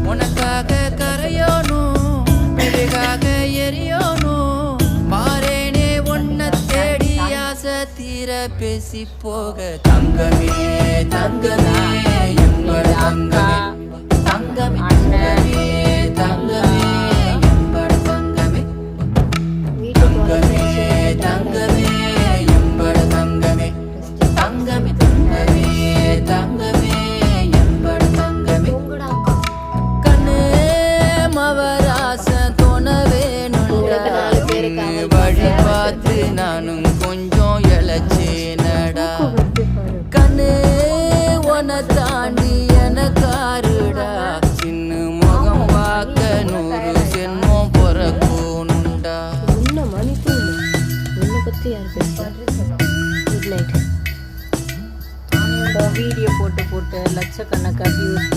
உனக்காக கரையோனும் மெழுகாக எரியோனும் மாறேனே உன்னை தேடி ஆசை தீர பேசி போக தங்கமே தங்கமே எம்பட தங்கமே தங்கமே தங்கமே தங்கமே எம்பட தங்கமே தங்கமே தங்கமே எம்பட தங்கமே தங்கமே தங்கமே தங்கமே எம்பட தங்கமே கண்ணே மவராச தோண வேணும்டா வழி பார்த்து நானும் கொஞ்சம் இழைச்சேனடா கண்ணே உன தாண்டி எனக்காருடா சின்ன முகம் பார்க்க 100 சென்மம் பிறக்கணும்டா. உன்னை மணிக்கு உன்னை பற்றி யார் பேசுகிறாங்க? Good night. வீடியோ போட்டு லட்சக்கணக்காக வியூஸ்